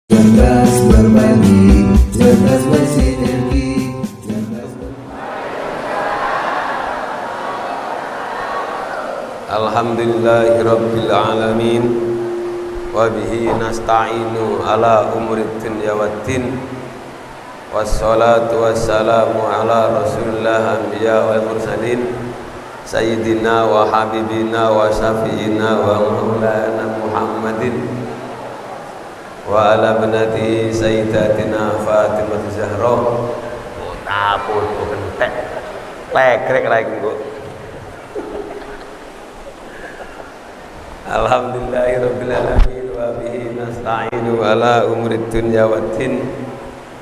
Cerdas berbagi, cerdas bersinergi, cerdas Alhamdulillahirabbil alamin wa bihi nasta'inu ala umuri dunya waddin wassalatu wassalamu ala rasulillah anbiya wal mursalin sayyidina wa habibina wa syafi'ina wa maulana Muhammadin wa ala binati sayyidatina Fatimah Zahra tapul kentek lekrek lagi kok. Alhamdulillahirabbil alamin wa bihi nasta'inu ala umuri dunya waddin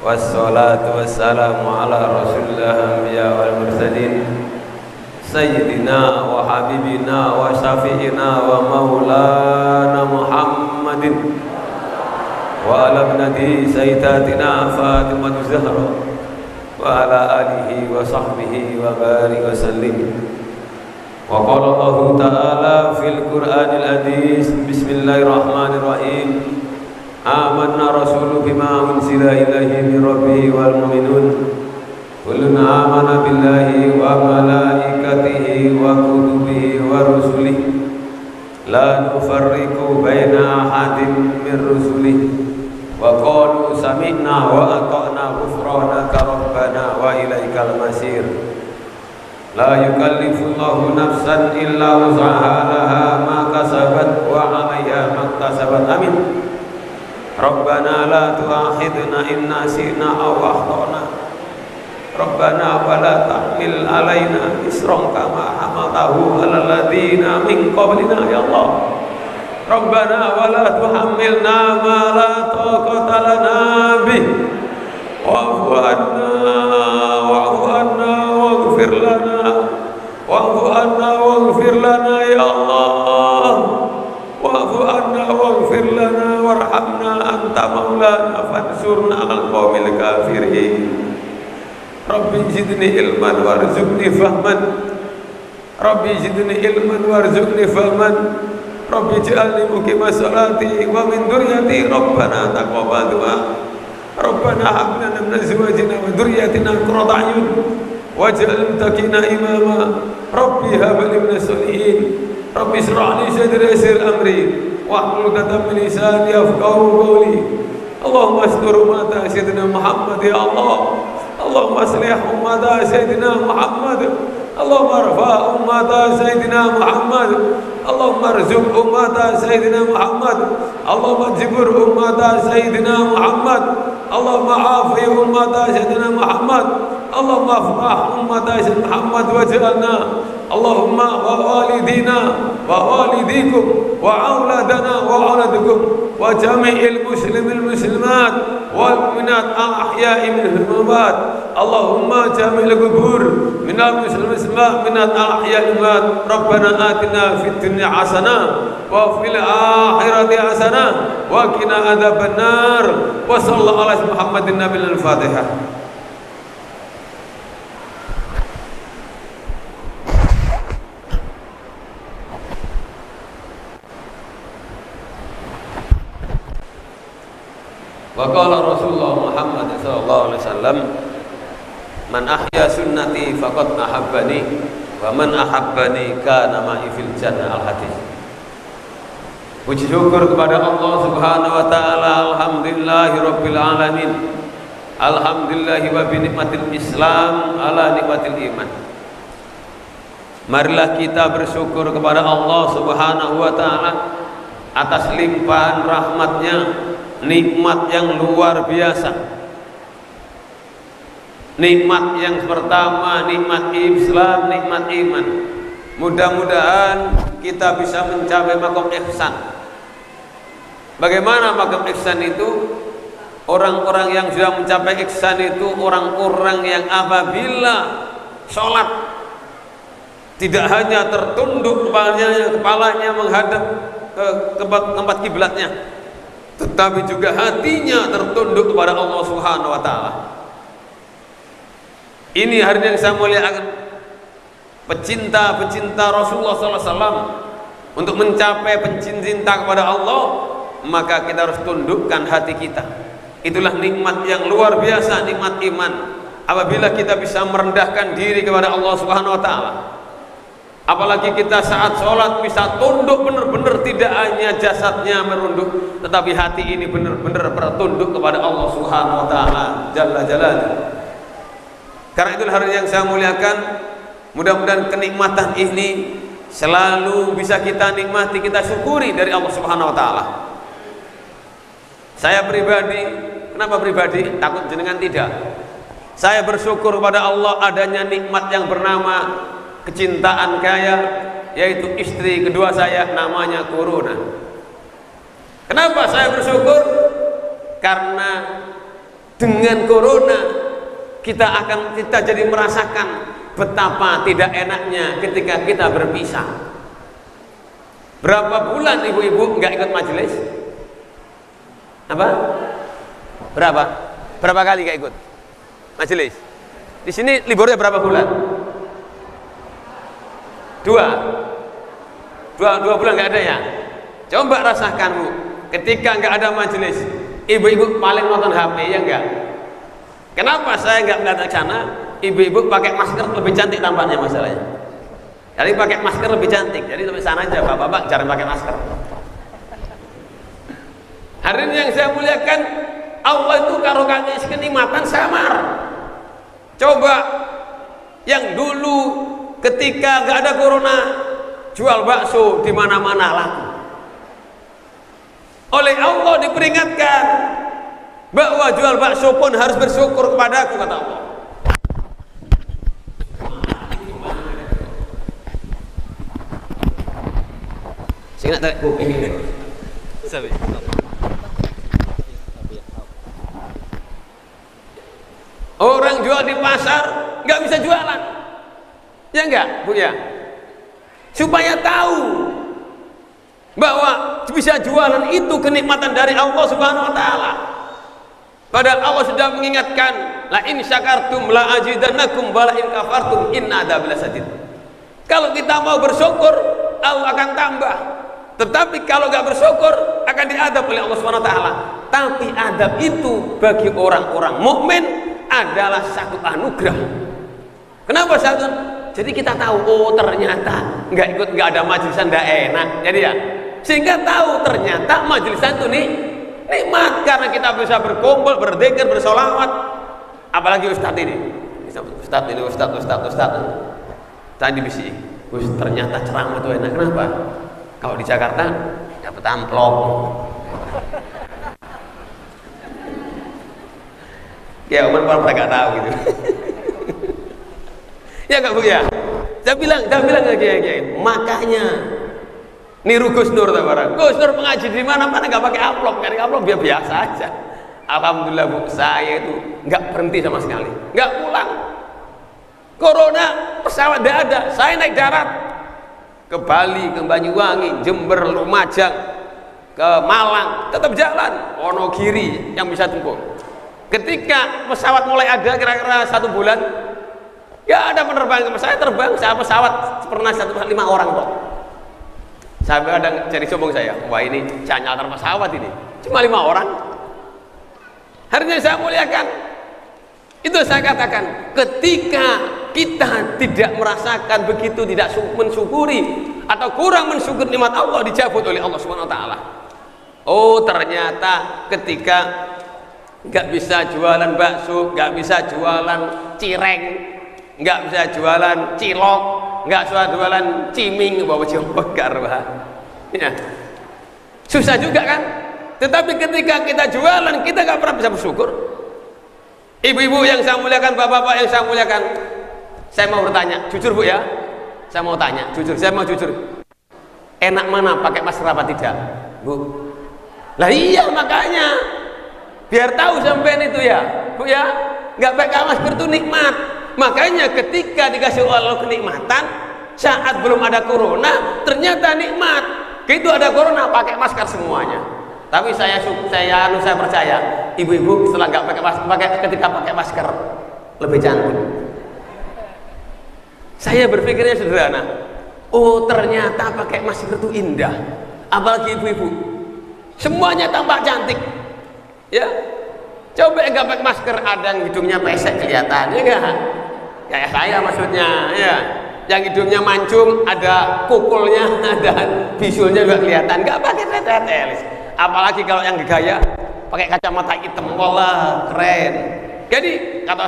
wassalatu wassalamu ala rasulillah anbiya wal mursalin sayyidina wa habibina wa syafi'ina wa maulana Muhammadin wa ala binati sayyidatina Fatimah Zahra wa ala alihi wa sahbihi wa barik wa sallim. Wa qala Allah ta'ala fil Qur'anil Aziz bismillahirrahmanirrahim amanna rasulu bima unzila ilaihi min rabbih wal mu'minun kullun amana billahi wa malaikatihi wa kutubihi wa rusulihi la nufarriqu baina ahadin min rusulihi wa qalu sami'na wa ata'na ghufranaka rabbana wa ilaikal masir. La yukallifullahu nafsan illa wus'aha laha ma kasabat wa 'alayha ma iktasabat. Amin. Rabbana la tu'akhidna in nasina aw akhtana. Rabbana wa la tahmil 'alaina isran kama hamaltahu 'alal ladzina min qablina ya Allah. Rabbana wa la tuhammilna ma la taqata lana bih wa'fu anna waghfir lana ya Allah wa'fu anna waghfir lana warhamna anta maulana fansurna 'alal qaumil kafirin. Rabbi zidni ilman warzuqni fahman. Rabbi zidni ilman warzuqni fahman. Rabbi ij'alni muqima sholati wa min dzurriyyati Rabbana taqabbal du'a. Rabbana hab lana min azwajina wa dzurriyyatina qurrata a'yun waj'al muttaqina imama. Rabbi hab li min as-solihin. Rabbi ishrah li sadri yassir amri wahlul 'uqdatam min lisani yafqahu qawli. Allahumma astur ummata sayyidina Muhammad ya Allah. Allahumma aslih ummata sayyidina Muhammad. Allahumma arfa ummata sayyidina Muhammad. Allahumma arzuq ummata sayyidina Muhammad. Allahumma jibur ummata sayyidina Muhammad. Allahumma afi ummata sayyidina Muhammad. Allahumma afqah ummata sayyidina Muhammad waj'alna Allahumma wa walidina wa walidikum wa auladana wa auladukum wa jami'il muslimin muslimat wal mu'minat al ahya'i minhum amwat. Allahumma jami'il qubur minal muslimin minat al ahya'i amwat. Rabbana atina fid dunya hasanah wa fil akhirati hasanah wa qina adzabannar. Wa sallallahu ala Muhammadin nabiyil Fatihah. Wa qala Rasulullah Muhammad sallallahu alaihi wasallam man ahya sunnati faqad ahabbani wa man ahabbani kana ma'i fil jannah. Al hadis. Puji syukur kepada Allah Subhanahu wa taala. Alhamdulillahirabbil alamin. Alhamdulillahi wa bi nikmatil Islam ala nikmatil iman. Marilah kita bersyukur kepada Allah Subhanahu wa taala atas limpahan rahmatnya, nikmat yang luar biasa. Nikmat yang pertama, nikmat Islam, nikmat iman. Mudah-mudahan kita bisa mencapai maqam ihsan. Bagaimana maqam ihsan itu? Orang-orang yang sudah mencapai ihsan itu orang-orang yang apabila sholat tidak hanya tertunduk kepalanya menghadap ke tempat kiblatnya, tetapi juga hatinya tertunduk kepada Allah Subhanahu wa taala. Ini hari yang saya muliakan pecinta-pecinta Rasulullah sallallahu alaihi wasallam untuk mencapai pencinta kepada Allah maka kita harus tundukkan hati kita. Itulah nikmat yang luar biasa, nikmat iman. Apabila kita bisa merendahkan diri kepada Allah Subhanahu wa taala. Apalagi kita saat sholat bisa tunduk benar-benar, tidak hanya jasadnya merunduk, tetapi hati ini benar-benar bertunduk kepada Allah Subhanahu wa taala jalla jalaluhu. Karena itulah hari yang saya muliakan, mudah-mudahan kenikmatan ini selalu bisa kita nikmati, kita syukuri dari Allah Subhanahu wa taala. Saya pribadi, kenapa pribadi? Takut jenengan tidak. Saya bersyukur kepada Allah adanya nikmat yang bernama kecintaan kaya, yaitu istri kedua saya namanya Corona. Kenapa saya bersyukur? Karena dengan Corona kita jadi merasakan betapa tidak enaknya ketika kita berpisah. Berapa bulan ibu-ibu nggak ikut majelis? Apa? Berapa kali nggak ikut majelis? Di sini liburnya berapa bulan? Dua bulan nggak ada ya. Coba rasakan Bu, ketika nggak ada majelis, ibu-ibu paling nonton HP ya enggak? Kenapa saya nggak melihat ke sana? Ibu-ibu pakai masker lebih cantik tampaknya masalahnya. Jadi pakai masker lebih cantik. Jadi sampai sana aja, bapak-bapak jangan pakai masker. Hari ini yang saya muliakan, Allah itu karo kasih kenikmatan samar. Coba yang dulu ketika nggak ada corona, jual bakso di mana-mana laku. Oleh Allah diperingatkan bahwa jual bakso pun harus bersyukur kepadaku, kata Allah. Saya nak tarik kuping ini. Orang jual di pasar nggak bisa jualan, ya enggak Bu ya? Supaya tahu bahwa bisa jualan itu kenikmatan dari Allah Subhanahu wa taala. Padahal Allah sudah mengingatkan, la in syakartum la azidannakum wa la in kafartum inna adzabi lasadid. Kalau kita mau bersyukur, Allah akan tambah. Tetapi kalau nggak bersyukur, akan diadab oleh Allah Subhanahu wa taala. Tapi adab itu bagi orang-orang mukmin adalah satu anugerah. Kenapa satu? Jadi kita tahu, oh ternyata nggak ada majlisan nggak enak. Jadi ya, sehingga tahu ternyata majlisan itu nih nikmat karena kita bisa berkumpul, berzikir, bersolawat. Apalagi ustadz ini, ustadz. Tadi bisi, ternyata ceramah itu enak. Kenapa? Kalau di Jakarta dapat amplop. Ya Umar nggak tahu gitu. Ya nggak Bu ya? Saya bilang lagi, makanya niru Gus Nur barang. Gus Nur mengaji di mana-mana nggak pakai amplop, biasa aja. Alhamdulillah Bu, saya itu nggak berhenti sama sekali, nggak pulang. Corona pesawat nggak ada, saya naik darat ke Bali, ke Banyuwangi, Jember, Lumajang, ke Malang, tetap jalan. Wonogiri yang bisa tempuh. Ketika pesawat mulai ada kira-kira 1 bulan, ya ada penerbangan. Saya terbang, saya pesawat pernah 5 orang kok. Saya kadang cari sombong saya, wah ini nyaltar pesawat ini, cuma 5 orang. Harinya saya muliakan. Itu saya katakan, ketika kita tidak merasakan begitu, tidak mensyukuri atau kurang mensyukuri nikmat Allah, dicabut oleh Allah Subhanahu wa taala. Oh ternyata ketika nggak bisa jualan bakso, nggak bisa jualan cireng, nggak bisa jualan cilok, nggak bisa jualan ciming, bawa jembekar, ya susah juga kan. Tetapi ketika kita jualan, kita nggak pernah bisa bersyukur. Ibu-ibu yang saya muliakan, bapak-bapak yang saya muliakan, saya mau bertanya, jujur Bu ya, saya mau tanya, jujur, saya mau jujur, enak mana pakai masker apa tidak Bu? Lah iya makanya biar tahu sampean itu ya Bu ya, nggak pakai masker itu nikmat. Makanya ketika dikasih Allah kenikmatan saat belum ada corona, ternyata nikmat. Begitu ada corona pakai masker semuanya. Tapi saya percaya ibu-ibu setelah nggak ketika pakai masker lebih cantik. Saya berpikirnya sederhana. Oh ternyata pakai masker itu indah. Apalagi ibu-ibu semuanya tampak cantik. Ya, coba nggak pakai masker, ada yang hidungnya pesek kelihatan, ya enggak? Kayak saya maksudnya, ya. Yang hidungnya mancung, ada kukulnya, ada bisulnya juga kelihatan. Nggak pakai tetelis. Apalagi kalau yang gaya pakai kacamata hitam, wala keren. Jadi kata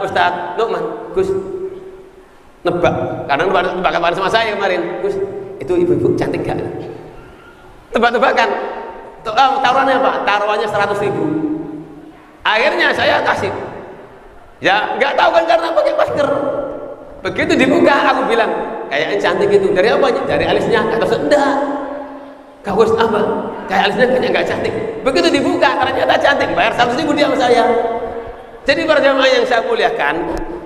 Ustadz Nukman, Gus, nebak, karena nebak sama saya kemarin, Gus, itu ibu-ibu cantik gak? Tebak-tebakan, taruhannya apa? Taruhannya 100.000. Akhirnya saya kasih, ya nggak tahu kan karena pakai masker. Begitu dibuka, aku bilang, kayaknya cantik itu. Dari apa? Dari alisnya. Kata Ustadz, enggak. Kagus apa? Kayak alisnya kayaknya nggak cantik. Begitu dibuka, ternyata cantik. Bayar 100.000 dia sama saya. Jadi para jamaah yang saya muliakan,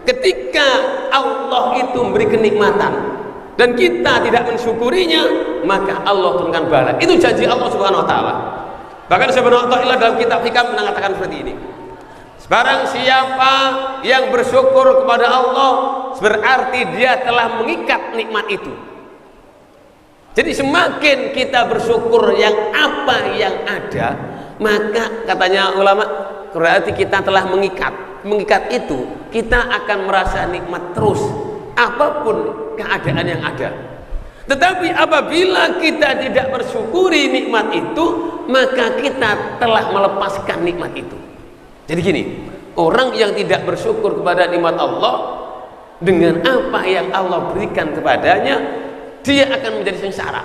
ketika Allah itu memberi kenikmatan dan kita tidak mensyukurinya, maka Allah turunkan bala. Itu janji Allah Subhanahu wa taala. Bahkan Subhanahu wa taala dalam kitab Hikam mengatakan seperti ini. Barang siapa yang bersyukur kepada Allah, berarti dia telah mengikat nikmat itu. Jadi semakin kita bersyukur yang apa yang ada, maka katanya ulama, berarti kita telah mengikat itu, kita akan merasa nikmat terus apapun keadaan yang ada. Tetapi apabila kita tidak bersyukuri nikmat itu, maka kita telah melepaskan nikmat itu. Jadi gini, orang yang tidak bersyukur kepada nikmat Allah, dengan apa yang Allah berikan kepadanya, dia akan menjadi sengsara.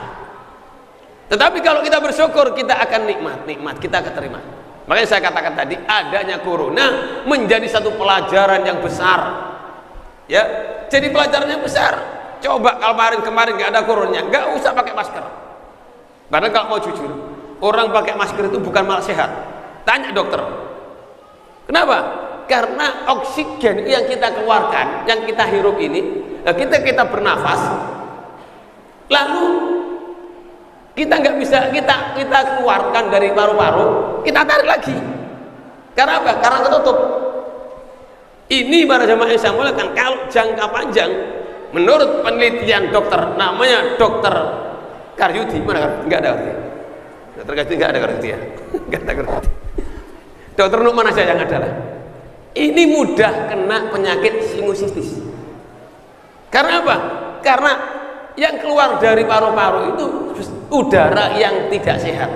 Tetapi kalau kita bersyukur, kita akan nikmat kita akan terima. Makanya saya katakan tadi, adanya corona menjadi satu pelajaran yang besar. Ya, jadi pelajaran yang besar. Coba kalau kemarin nggak ada coronanya, nggak usah pakai masker. Karena kalau mau jujur, orang pakai masker itu bukan malah sehat. Tanya dokter. Kenapa? Karena oksigen yang kita keluarkan, yang kita hirup ini, kita bernafas, lalu kita nggak bisa kita keluarkan dari paru-paru, kita tarik lagi. Karena apa? Karena ketutup. Ini para jamaah yang saya muliakan, kalau jangka panjang, menurut penelitian dokter, namanya dokter Karyudi, mana nggak ada Karyudi? Dokter Karyudi nggak ada Karyudi ya, nggak ada Karyudi. Dokter Nukman aja yang adalah. Ini mudah kena penyakit sinusitis. Karena apa? Karena yang keluar dari paru-paru itu udara yang tidak sehat.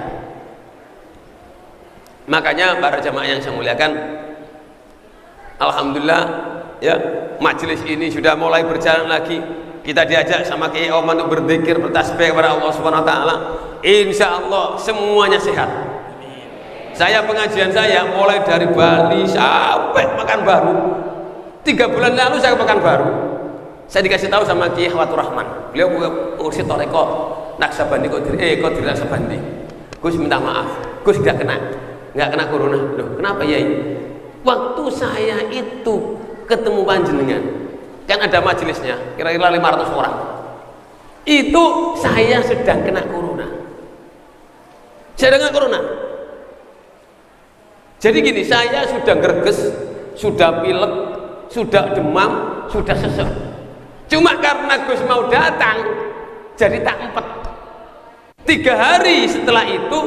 Makanya para jamaah yang saya muliakan, alhamdulillah ya, majelis ini sudah mulai berjalan lagi. Kita diajak sama Kiai Oman untuk berzikir, bertasbih kepada Allah Subhanahu wa taala. Insyaallah semuanya sehat. Saya pengajian saya mulai dari Bali sampai Pekanbaru. 3 bulan lalu saya ke Pekanbaru. Saya dikasih tahu sama Kiai Hawatur Rahman. Beliau urus Toreko Naksabandi Qadir Naksabandi. Gus minta maaf, Gus nggak kena corona. Loh, kenapa ya? Waktu saya itu ketemu panjenengan, kan ada majelisnya, kira-kira 500 orang. Itu saya sedang kena corona. Saya dengan corona. Jadi gini, saya sudah greges, sudah pilek, sudah demam, sudah sesek. Cuma karena Gus mau datang, jadi tak empet. 3 hari setelah itu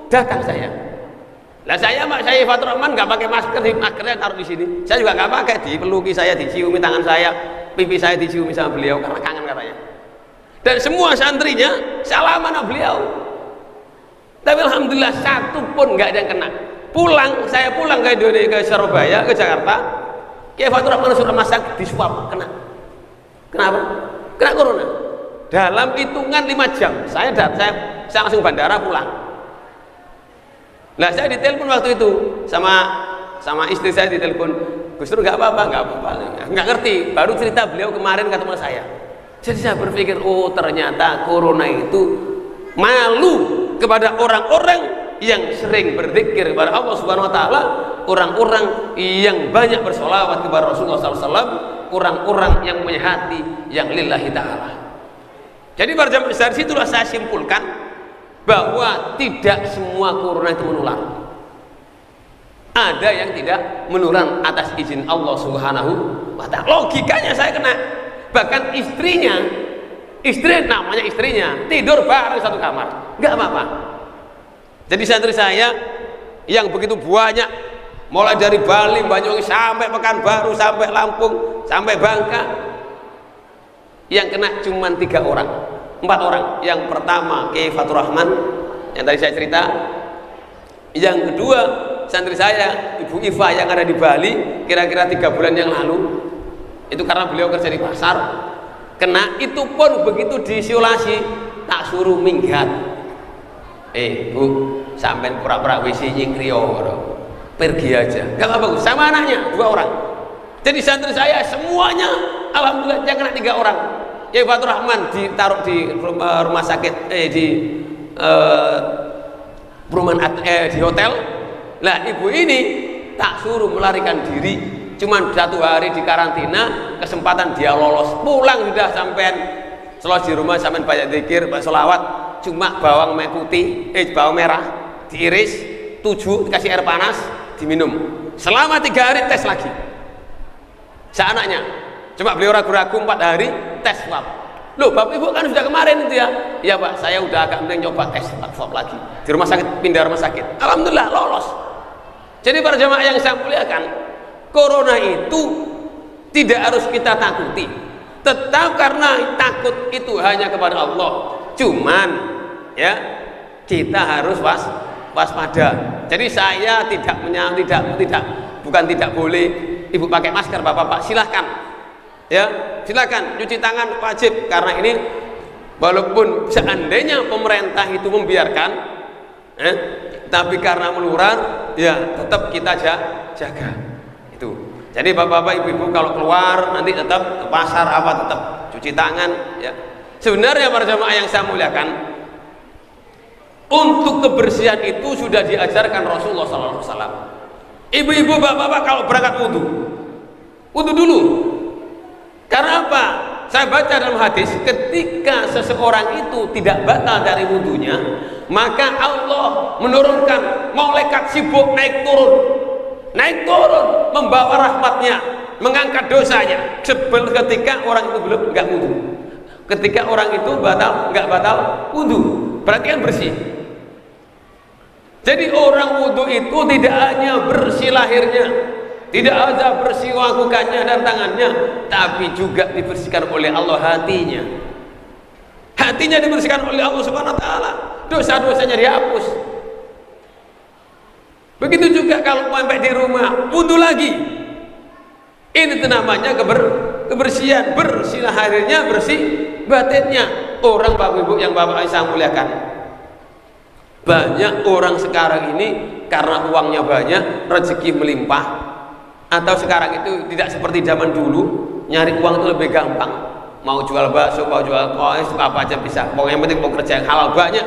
datang saya. Lah saya Fatur Rahman nggak pakai masker, maskernya taruh di sini. Saya juga nggak pakai, dipeluki saya, diciumi tangan saya, pipi saya diciumi sama beliau karena kangen katanya. Dan semua santrinya salaman sama beliau. Tapi alhamdulillah satu pun nggak ada yang kena. Saya pulang ke Surabaya, ke Jakarta, Kiai Fatur Rahman sudah masak di swab, kena. Kenapa? Kena corona. Dalam hitungan 5 jam, saya langsung bandara pulang. Nah, saya ditelepon waktu itu sama istri saya ditelepon, Gus Dur nggak apa-apa, nggak ngerti. Baru cerita beliau kemarin ketemu saya. Jadi saya berpikir, oh ternyata corona itu malu kepada orang-orang yang sering berzikir kepada Allah Subhanahu wa taala, orang-orang yang banyak bersolawat kepada Rasulullah SAW, orang-orang yang punya hati yang lillahi ta'ala. Jadi dari situlah saya simpulkan bahwa tidak semua corona itu menular. Ada yang tidak menular atas izin Allah Subhanahu wa taala. Logikanya saya kena. Bahkan istri namanya istrinya tidur bareng satu kamar, nggak apa-apa. Jadi santri saya yang begitu banyak, mulai dari Bali, Banyuwangi sampai Pekanbaru, sampai Lampung, sampai Bangka, yang kena cuma 4 orang. Yang pertama Kiai Fatur Rahman yang tadi saya cerita, yang kedua santri saya Ibu Iva yang ada di Bali kira-kira 3 bulan yang lalu, itu karena beliau kerja di pasar, kena. Itu pun begitu diisolasi tak suruh minggat, Bu, sampean pura-pura WC nyingkrio, pergi aja, gak apa-apa, sama anaknya 2 orang. Jadi santri saya semuanya alhamdulillah yang kena 3 orang. Ya Fatur Rahman ditaruh di rumah sakit, di perumahan, di hotel. Lah ibu ini tak suruh melarikan diri, cuman 1 hari di karantina, kesempatan dia lolos, pulang sudah sampean selos di rumah, sampean banyak zikir, banyak sholawat, cuma bawang merah diiris 7, dikasih air panas, diminum selama 3 hari, tes lagi seanaknya. Cuma beliau ragu-ragu 4 hari, tes swab. Loh Bapak Ibu kan sudah kemarin itu ya? Iya Pak, saya udah agak mending nyoba tes swab lagi di rumah sakit, pindah rumah sakit, alhamdulillah lolos. Jadi para jamaah yang saya muliakan, corona itu tidak harus kita takuti, tetap karena takut itu hanya kepada Allah. Cuman ya kita harus waspada. Jadi saya bukan tidak boleh Ibu pakai masker, Bapak silahkan. Ya, silakan cuci tangan wajib, karena ini walaupun seandainya pemerintah itu membiarkan, tapi karena menular, ya tetap kita jaga itu. Jadi bapak-bapak, ibu-ibu kalau keluar nanti tetap ke pasar tetap cuci tangan. Ya, sebenarnya para jamaah yang saya muliakan, untuk kebersihan itu sudah diajarkan Rasulullah SAW. Ibu-ibu, bapak-bapak kalau berangkat wudhu dulu. Karena apa? Saya baca dalam hadis, ketika seseorang itu tidak batal dari wudhunya, maka Allah menurunkan malaikat sibuk naik turun membawa rahmatnya, mengangkat dosanya. Ketika orang itu nggak wudhu, ketika orang itu nggak batal wudhu, berarti kan bersih. Jadi orang wudhu itu tidak hanya bersih lahirnya, tidak hanya bersih lakukannya dan tangannya, tapi juga dibersihkan oleh Allah hatinya. Hatinya dibersihkan oleh Allah Subhanahu wa taala. Dosa-dosanya dihapus. Begitu juga kalau sampai di rumah wudu lagi. Ini namanya kebersihan, bersih lahirnya, bersih batinnya. Orang Bapak Ibu yang Bapak saya muliakan, banyak orang sekarang ini karena uangnya banyak, rezeki melimpah, atau sekarang itu tidak seperti zaman dulu, nyari uang itu lebih gampang. Mau jual bakso, mau jual kois, apa aja bisa. Pokoknya yang penting mau kerja yang halal banyak.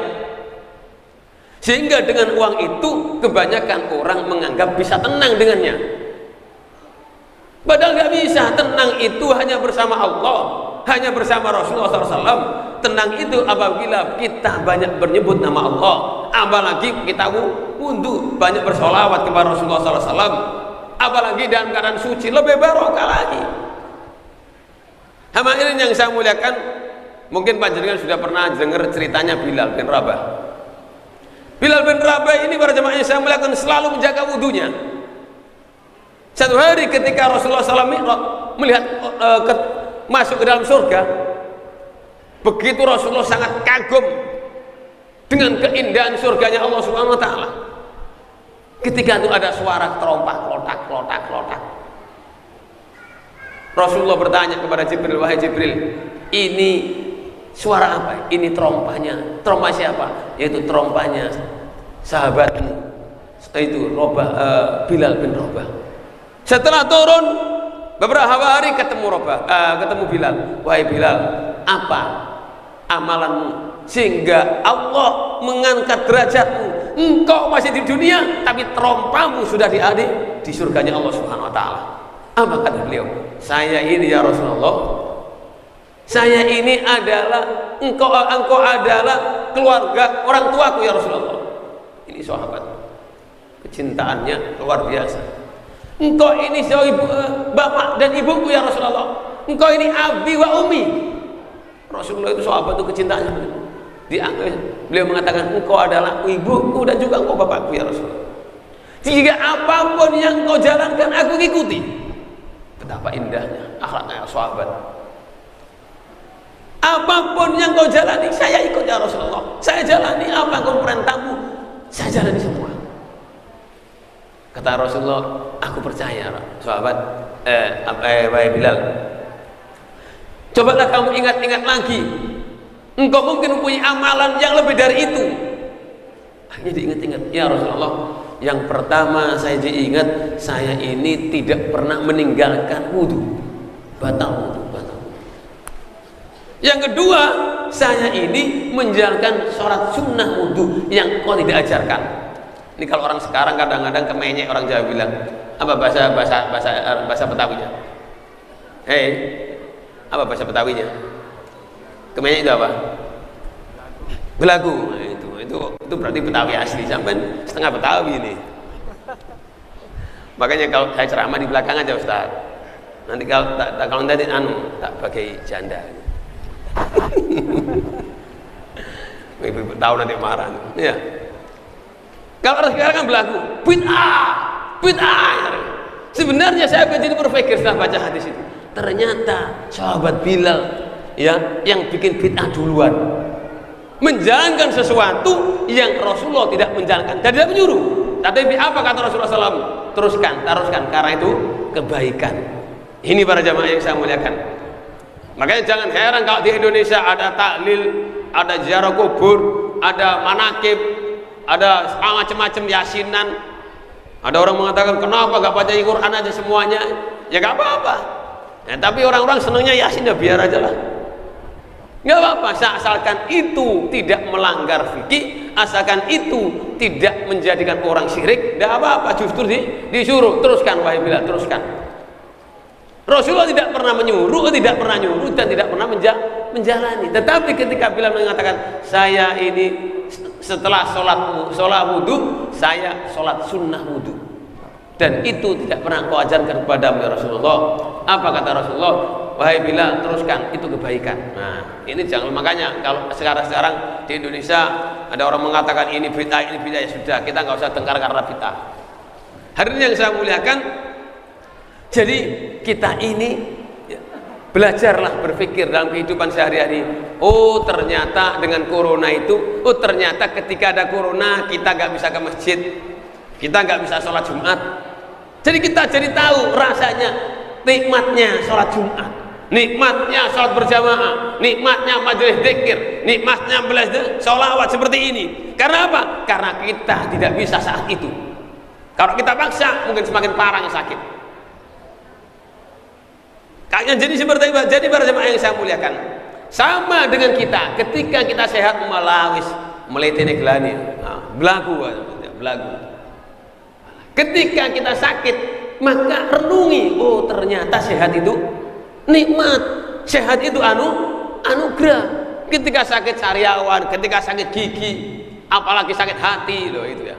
Sehingga dengan uang itu kebanyakan orang menganggap bisa tenang dengannya. Padahal nggak bisa. Tenang itu hanya bersama Allah, hanya bersama Rasulullah SAW. Tenang itu apabila kita banyak bernyebut nama Allah, apalagi kita wudhu, banyak bersolawat kepada Rasulullah SAW. Apalagi dalam keadaan suci, lebih barokah lagi. Hadirin yang saya muliakan, mungkin panjenengan sudah pernah dengar ceritanya Bilal bin Rabah. Bilal bin Rabah ini para jemaah yang saya muliakan selalu menjaga wudunya. Satu hari ketika Rasulullah SAW melihat masuk ke dalam surga, begitu Rasulullah sangat kagum dengan keindahan surganya Allah Subhanahu wa taala. Ketika itu ada suara terompah, klotak. Rasulullah bertanya kepada Jibril, wahai Jibril, ini suara apa? Ini terompahnya. Terompah siapa? Yaitu terompahnya sahabatmu, itu Bilal bin Rabah. Setelah turun beberapa hari ketemu Bilal. Wahai Bilal, apa amalanmu sehingga Allah mengangkat derajatmu? Engkau masih di dunia, tapi terompahmu sudah di surganya Allah Subhanahu wa taala. Apa kata beliau? Saya ini ya Rasulullah, saya ini adalah engkau adalah keluarga orang tuaku ya Rasulullah. Ini sahabat, kecintaannya luar biasa. Engkau ini bapak dan ibuku ya Rasulullah. Engkau ini abi wa umi. Rasulullah itu sahabat itu kecintaannya dianggap Beliau mengatakan, engkau adalah ibuku dan juga engkau bapakku ya Rasulullah. Jika apapun yang kau jalankan aku ikuti. Betapa indahnya akhlaknya sahabat. Apapun yang kau jalani saya ikut ya Rasulullah. Saya jalani apa kau perintahmu, saya jalani semua. Kata Rasulullah, aku percaya sahabat. Wahai Bilal, cobalah kamu ingat-ingat lagi. Engkau mungkin punya amalan yang lebih dari itu. Akhirnya diingat-ingat, ya Rasulullah, yang pertama saya diingat, saya ini tidak pernah meninggalkan wudu, batal wudu. Yang kedua, saya ini menjalankan sholat sunnah wudu yang kau tidak ajarkan. Ini kalau orang sekarang kadang-kadang kemenyek, orang Jawa bilang apa bahasa Betawinya? Hei, apa bahasa Betawinya? Kemenyek itu apa? Belagu. Nah, itu berarti Betawi asli, sampai setengah Betawi ini. Makanya kalau saya ceramah di belakang aja Ustaz. Nanti kalau nanti tak pakai janda. Ibu tahu nanti marah. Ya. Kalau orang sekarang kan belagu, bid'ah. Sebenarnya saya jadi berpikir setelah baca hadis itu. Ternyata sahabat Bilal ya yang bikin bid'ah duluan. Menjalankan sesuatu yang Rasulullah tidak menjalankan dan tidak menyuruh. Tapi apa kata Rasulullah SAW? Teruskan, karena itu kebaikan. Ini para jamaah yang saya muliakan. Makanya jangan heran kalau di Indonesia ada tahlil, ada ziarah kubur, ada manakib, ada macam-macam yasinan. Ada orang mengatakan, kenapa gak baca Al-Quran aja semuanya? Ya gak apa-apa ya, tapi orang-orang senangnya yasin ya biar aja lah, gak apa-apa, asalkan itu tidak melanggar fikih, asalkan itu tidak menjadikan orang syirik, gak apa-apa. Justru disuruh, teruskan wahai Bilal, teruskan. Rasulullah tidak pernah menyuruh, tidak pernah nyuruh, dan tidak pernah menjalani. Tetapi ketika Bilal mengatakan, saya ini setelah sholat wudhu, saya sholat sunnah wudhu, dan itu tidak pernah kau ajarkan kepadamu ya Rasulullah. Apa kata Rasulullah? Wahai Bilal, teruskan, itu kebaikan. Nah, ini jangan, makanya kalau sekarang di Indonesia ada orang mengatakan ini bid'ah, ya sudah, kita nggak usah tengkar karena bid'ah. Hari ini yang saya muliakan, jadi kita ini ya, belajarlah berpikir dalam kehidupan sehari-hari. Oh ternyata dengan corona itu, oh ternyata ketika ada corona kita nggak bisa ke masjid, kita nggak bisa sholat Jumat. Jadi kita jadi tahu rasanya nikmatnya sholat Jumat, nikmatnya sholat berjamaah, nikmatnya majelis dzikir, nikmatnya belajar sholawat seperti ini. Karena apa? Karena kita tidak bisa saat itu. Kalau kita paksa mungkin semakin parah yang sakit. Kayaknya jadi seperti itu. Jadi para jemaah yang saya muliakan, sama dengan kita ketika kita sehat melawis meletene gelani, belagu. Ketika kita sakit maka renungi, oh ternyata sehat itu nikmat, sehat itu anugerah. Ketika sakit sariawan, ketika sakit gigi, apalagi sakit hati loh itu ya.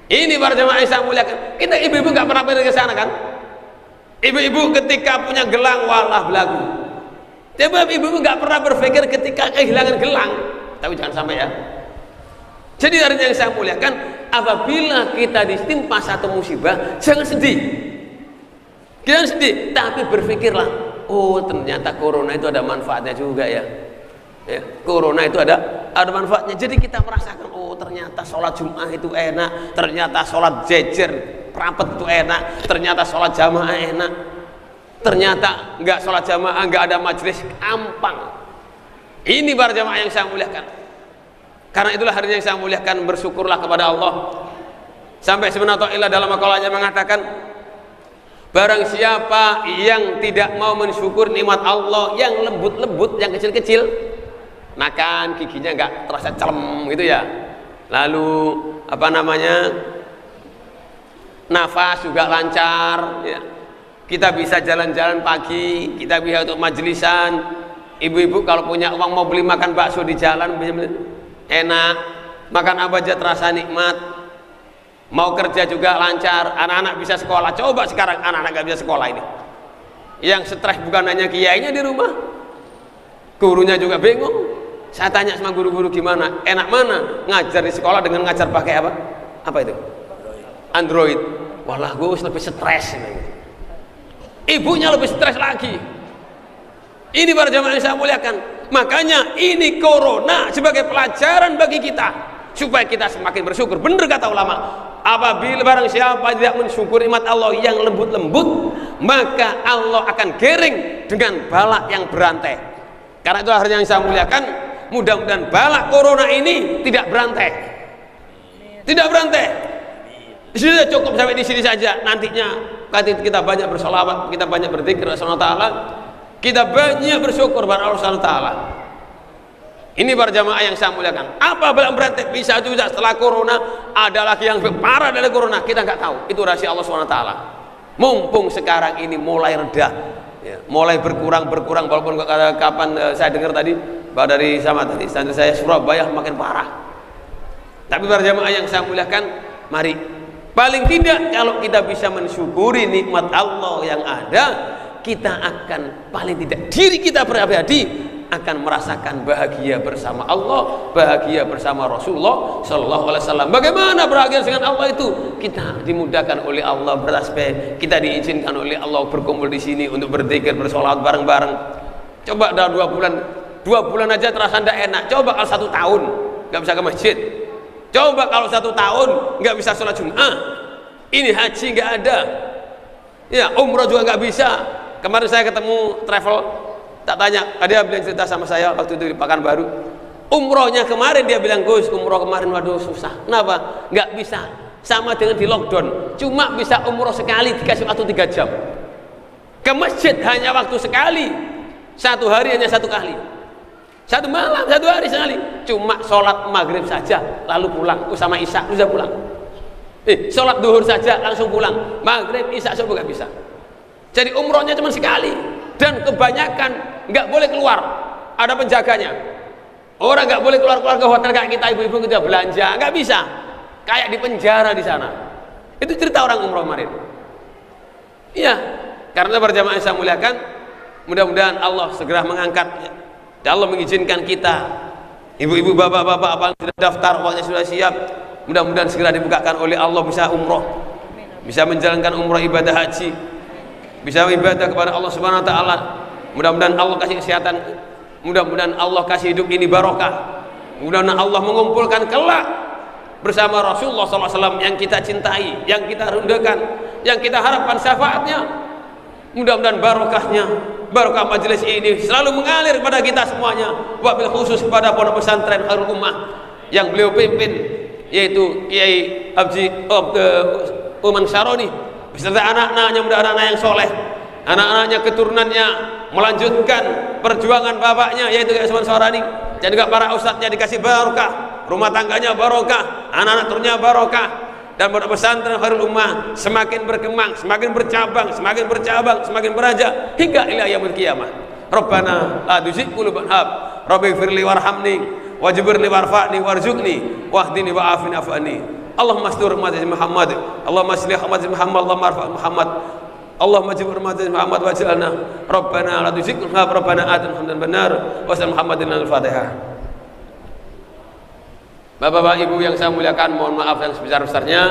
Ini para jemaah yang saya muliakan, kita ibu-ibu nggak pernah pergi ke sana kan? Ibu-ibu ketika punya gelang walah belagu. Coba ibu-ibu nggak pernah berpikir ketika kehilangan gelang, tapi jangan sampai ya. Jadi hari yang saya muliakan, apabila kita ditimpa satu musibah, jangan sedih. Jangan sedih, tapi berpikirlah, oh ternyata corona itu ada manfaatnya juga ya. Corona itu ada manfaatnya. Jadi kita merasakan, oh ternyata sholat Jumat itu enak, ternyata sholat jejer rapet itu enak, ternyata sholat jamaah enak, ternyata nggak sholat jamaah, nggak ada majelis ampang. Ini para jamaah yang saya muliakan. Karena itulah hari yang saya muliakan, bersyukurlah kepada Allah. Sampai sebenarnya dalam makalahnya mengatakan, barang siapa yang tidak mau mensyukur nikmat Allah yang lembut-lembut, yang kecil-kecil, makan giginya nggak terasa celem gitu ya, lalu apa namanya, nafas juga lancar ya. Kita bisa jalan-jalan pagi, kita bisa untuk majelisan. Ibu-ibu kalau punya uang mau beli makan bakso di jalan enak, makan apa aja terasa nikmat. Mau kerja juga lancar, anak-anak bisa sekolah. Coba sekarang anak-anak gak bisa sekolah ini, yang stres bukan hanya kiainya di rumah, gurunya juga bingung. Saya tanya sama guru-guru gimana, enak mana ngajar di sekolah dengan ngajar pakai apa? Apa itu? Android. Walah gue lebih stres. Ibunya lebih stres lagi. Ini para jamaah yang saya muliakan. Makanya ini corona sebagai pelajaran bagi kita supaya kita semakin bersyukur. Bener kata ulama, apabila barang siapa tidak mensyukur nikmat Allah yang lembut-lembut, maka Allah akan gering dengan balak yang berantai. Karena itu akhirnya yang saya muliakan, mudah-mudahan balak corona ini tidak berantai. Tidak berantai. Sudah cukup sampai di sini saja. Nantinya kita banyak bersolawat, kita banyak berzikir kepada Allah, kita banyak bersyukur kepada Allah Subhanahu wa taala. Ini para jamaah yang saya muliakan. Apa balak berantai? Bisa juga setelah corona ada lagi yang lebih parah dari corona, kita nggak tahu. Itu rahasia Allah Subhanahu wa taala. Mumpung sekarang ini mulai reda, ya, mulai berkurang walaupun kapan saya dengar tadi bahwa dari standar saya Surabaya makin parah. Tapi para jamaah yang saya muliakan, mari paling tidak kalau kita bisa mensyukuri nikmat Allah yang ada, kita akan paling tidak diri kita pribadi akan merasakan bahagia bersama Allah, bahagia bersama Rasulullah Sallallahu Alaihi Wasallam. Bagaimana bahagia dengan Allah itu? Kita dimudahkan oleh Allah beraspek, kita diizinkan oleh Allah berkumpul di sini untuk berzikir, bersolat bareng-bareng. Coba dalam 2 bulan aja terasa tidak enak. Coba kalau 1 tahun nggak bisa ke masjid. Coba kalau 1 tahun nggak bisa sholat Jumat. Ini haji nggak ada. Ya, umroh juga nggak bisa. Kemarin saya ketemu travel, tak tanya, dia bilang cerita sama saya waktu itu di Pekanbaru. Umrohnya kemarin dia bilang, Gus, umroh kemarin waduh susah. Kenapa? Nggak bisa. Sama dengan di lockdown. Cuma bisa umroh sekali dikasih waktu 3 jam. Ke masjid hanya waktu sekali. 1 hari hanya 1 kali. 1 malam, 1 hari sekali. Cuma sholat maghrib saja, lalu pulang. Sama isya, sudah pulang. Sholat duhur saja, langsung pulang. Maghrib, isya, subuh nggak bisa. Jadi umrohnya cuma sekali. Dan kebanyakan nggak boleh keluar. Ada penjaganya. Orang nggak boleh keluar ke hotel kayak kita ibu-ibu kita belanja, nggak bisa. Kayak di penjara di sana. Itu cerita orang umroh kemarin. Iya, karena berjamaah yang saya muliakan, mudah-mudahan Allah segera mengangkat. Dan Allah mengizinkan kita, ibu-ibu, bapak-bapak, apa yang sudah daftar, uangnya sudah siap, mudah-mudahan segera dibukakan oleh Allah, bisa umroh, bisa menjalankan umroh ibadah haji, bisa ibadah kepada Allah Subhanahu wa taala. Mudah-mudahan Allah kasih kesehatan, mudah-mudahan Allah kasih hidup ini barokah, mudah-mudahan Allah mengumpulkan kelak bersama Rasulullah SAW yang kita cintai, yang kita rindukan, yang kita harapkan syafaatnya. Mudah-mudahan barokahnya, barokah majelis ini selalu mengalir kepada kita semuanya, wabil khusus kepada pondok pesantren Khairul Ummah yang beliau pimpin, yaitu Kiai Haji Uman Syaroni beserta anak-anaknya, mudah-mudahan anak yang soleh, anak-anaknya, keturunannya melanjutkan perjuangan bapaknya yaitu Kiai Usman Syaroni, dan juga para ustadznya dikasih barokah, rumah tangganya barokah, anak-anak turunnya barokah, dan pondok pesantren Khairul Ummah semakin berkembang, semakin bercabang, semakin beraja hingga ila yaumil qiyamah. Rabbana la tuzigh qulubana, Rabbi firli warhamni wajburni warfa'ni warzuqni wahdini wa'afini afani. Allahumma astur umat Muhammad, Allahumma aslih umat Muhammad, Allahumma arfa' Muhammad, Allahumma jibur umat Muhammad waj'alna Rabbana la tuzigh qulubana, Rabbana atina hamdan benar wa sallallahu Muhammadin al-Fatihah. Bapak-bapak, ibu yang saya muliakan, mohon maaf yang sebesar-besarnya,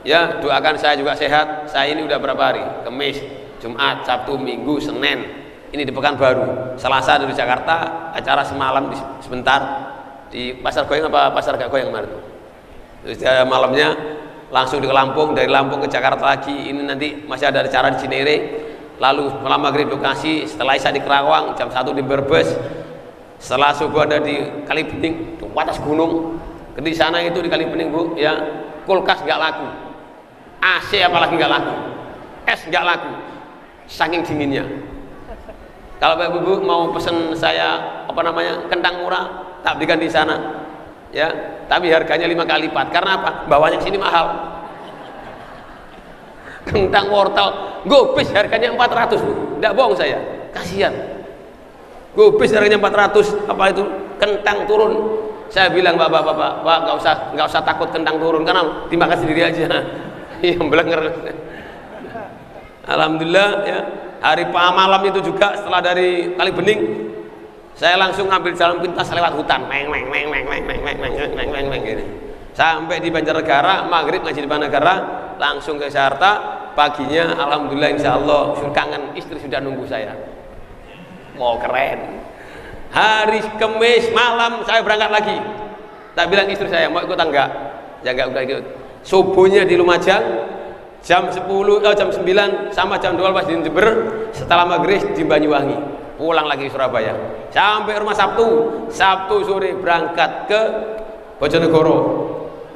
ya, doakan saya juga sehat. Saya ini udah berapa hari? Kamis, Jumat, Sabtu, Minggu, Senin ini di Pekanbaru, Selasa dari Jakarta, acara semalam sebentar di Pasar Goyang apa Pasar Gak Goyang kemarin. Terus malamnya langsung di Lampung, dari Lampung ke Jakarta lagi. Ini nanti masih ada acara di Cinere, lalu malam maghrib Bekasi, setelah Isya di Kerawang, jam 1 di Brebes, setelah subuh ada di Kalibening, di atas gunung. Di sana itu di Kalibening, Bu, ya, kulkas nggak laku, AC apalagi nggak laku, es nggak laku, saking dinginnya. Kalau Bapak Ibu mau pesen saya kentang murah, tak belikan di sana, ya, tapi harganya 5 kali lipat. Karena apa? Bawanya sini mahal. Kentang wortel gobis harganya 400, Bu, nggak bohong saya, kasihan. Gobis harganya 400, apa itu kentang turun. Saya bilang, Bapak, nggak usah takut kentang turun, karena dimakan sendiri aja. Yang belenger. Alhamdulillah, ya, hari malam itu juga setelah dari Kalibening Saya langsung ngambil jalan pintas lewat hutan, gini. Sampai di Banjarnegara, maghrib ngaji di Banjarnegara, langsung ke Jakarta. Paginya, alhamdulillah, insya Allah, kangen istri sudah nunggu saya. Mau keren. Hari Kamis malam saya berangkat lagi. Tak bilang istri saya mau ikut enggak? Ya enggak ikut. Subuhnya di Lumajang, jam 9 sama jam 12 pas di Jember, setelah maghrib di Banyuwangi. Pulang lagi ke Surabaya. Sampai rumah Sabtu sore berangkat ke Bojonegoro.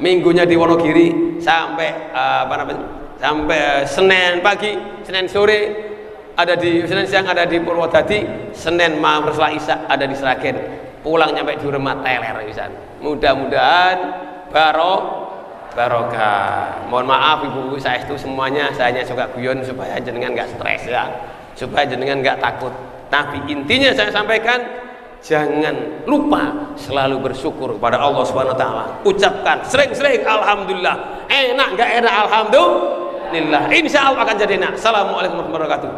Minggunya di Wonogiri sampai sampai Senin pagi, Senin sore Senin siang ada di Purwodadi, Senin malam setelah Isya ada di Sragen. Pulang nyampe di rumah teler bisa. Mudah-mudahan barokah. Mohon maaf ibu-ibu saya itu semuanya, saya hanya suka guyon supaya jenengan nggak stres ya, supaya jenengan nggak takut. Tapi intinya saya sampaikan, jangan lupa selalu bersyukur kepada Allah Subhanahu wa taala. Ucapkan sering-sering alhamdulillah. Enak enggak enak alhamdulillah. Insya Allah akan jadi enak. Assalamualaikum warahmatullahi wabarakatuh.